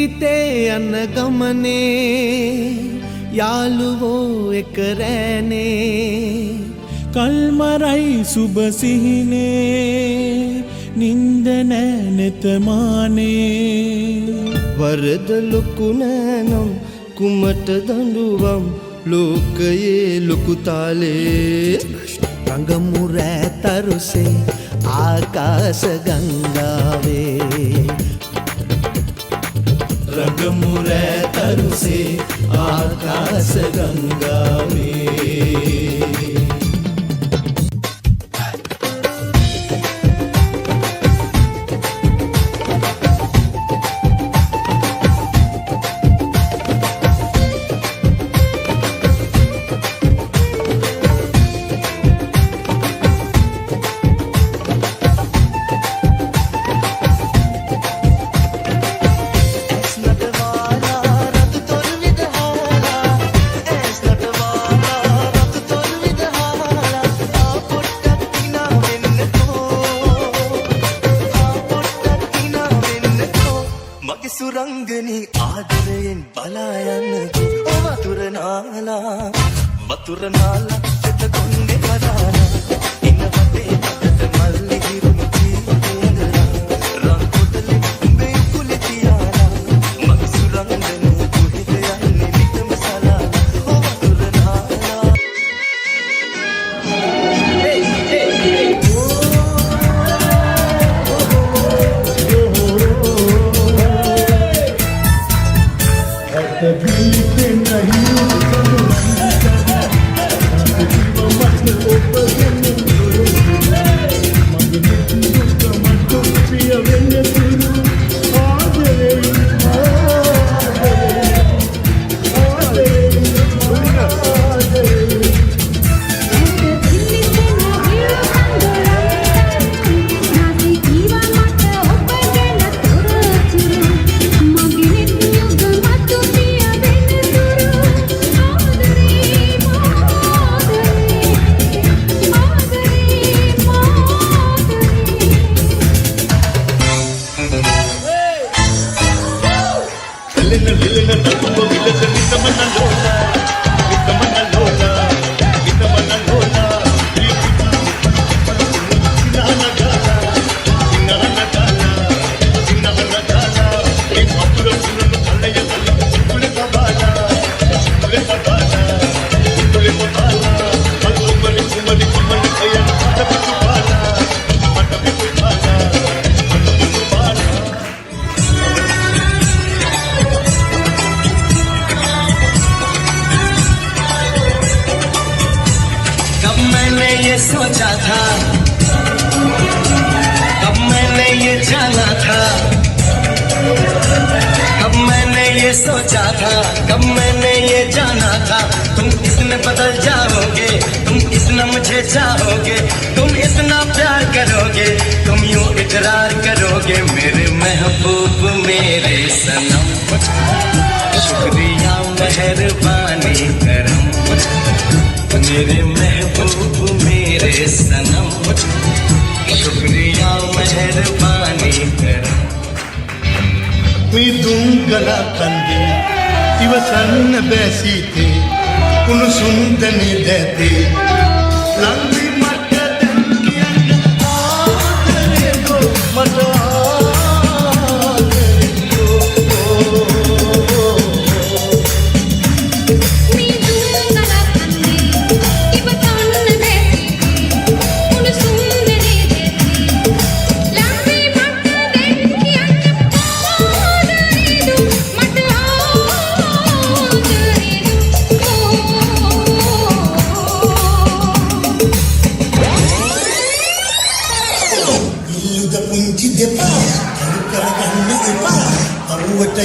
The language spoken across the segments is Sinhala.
ජීවිතේ යන ගමනේ යාළුවෝ එක රැනේ කල්මරයි සුබ සිහිනේ නින්ද නෑ නෙතමානේ වරද ලොකු නෑනම් කුමට දඬුවම් ලෝකයේ ලොකු තාලේ රංගමු රෑ තරුසේ ආකාශ ගංගාවේ රංගමු රෑ තරුසේ ආකාශ ගංගාවේ සුරංගනි ආදරයෙන් බලා යන්න වතුර නාලා සිත කොණ්ඩේ පදානා ඉන්න වටේ මට මල්ලි හිරුණු ජීවිතේඳලා රන් කොටලේ උඹේ කුලේ තියාලා මගේ සුරංගනි කොහෙද යන්නේ නිතම සලාලා වතුර නාලා सोचा था कब मैंने ये जाना था कब मैंने ये सोचा था कब मैंने ये जाना था तुम इतने बदल जाओगे तुम इतना मुझे चाहोगे तुम इतना प्यार करोगे तुम यूं इकरार करोगे मेरे महबूब मेरे सनम शुक्रिया मेहरबानी करम मेरे महबूब मेरे सनम शुक्रिया मेहरबानी करम मी दुंगला कंदे इवसन बैसीते कुन सुंदने देते लंबी मटन कियन आदरे दो मटा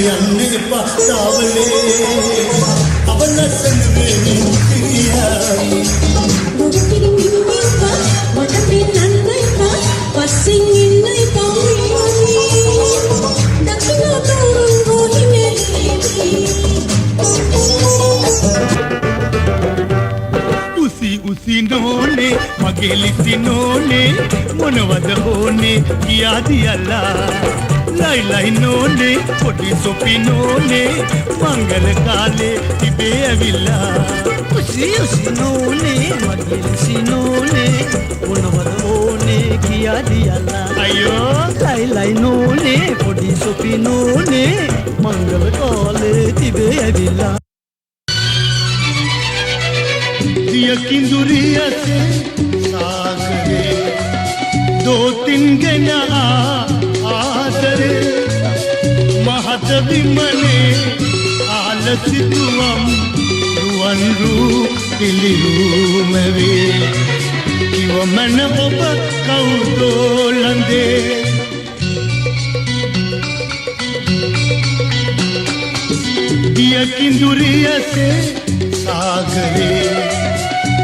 යන්න එපා සාවලේ අවලසන වෙන්නේ කිරියයි බුදු පිරිමින් එපා මට පෙන්නන්න එපා පස්සෙන් ඉන්න එපා දකින්න තෝරුම් ගොහිනේ උසි නෝනේ මගේ ලිසි නෝනේ මොනවද ඕනේ කියාදි අල්ලා ලයිලයි නෝනේ පොඩි සොපි නෝනේ මංගල කාලේ තිබේ ඇවිල්ලා උසි නෝනේ මගේ ලිසි නෝනේ මොනවද ඕනේ කියා දියලා අයියෝ ලයිලයි නෝනේ පොඩි සොපි නෝනේ මංගල කාලේ තිබේ ඇවිල්ලා दिया किंदुरिया से सागरे दो तीन गना आदरे महतवि मने आलसितुवम रुवन रू पिलिरू मेवे किव मन ඔබ කවුදෝලන්දේ दिया किंदुरिया से सागरे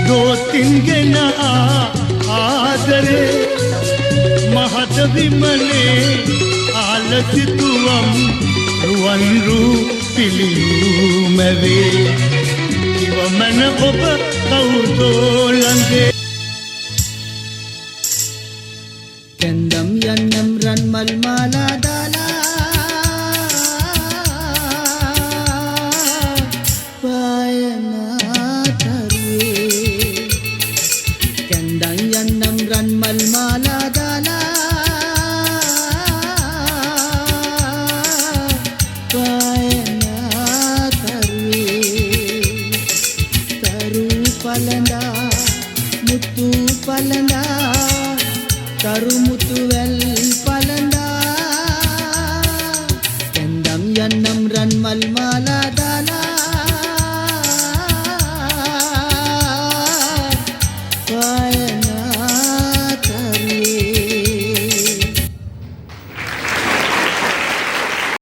दो तीन गना आदरे महतवि मने आलसितुवम रुवन रू पिलिरू मेवे किव मन ඔබ කවුදෝලන්දේ කැන්දම් යන්නම් රන් මල් මාලා දාලා පායනා තරුවේ කැන්දම් යන්නම් රන් මල් මාලා දාලා පායනා තරුවේ තරු පලඳා මුතු පලඳා තරුමුතු වැල් පලඳා කැන්දම් යන්නම් රන් මල් මාලා දාලා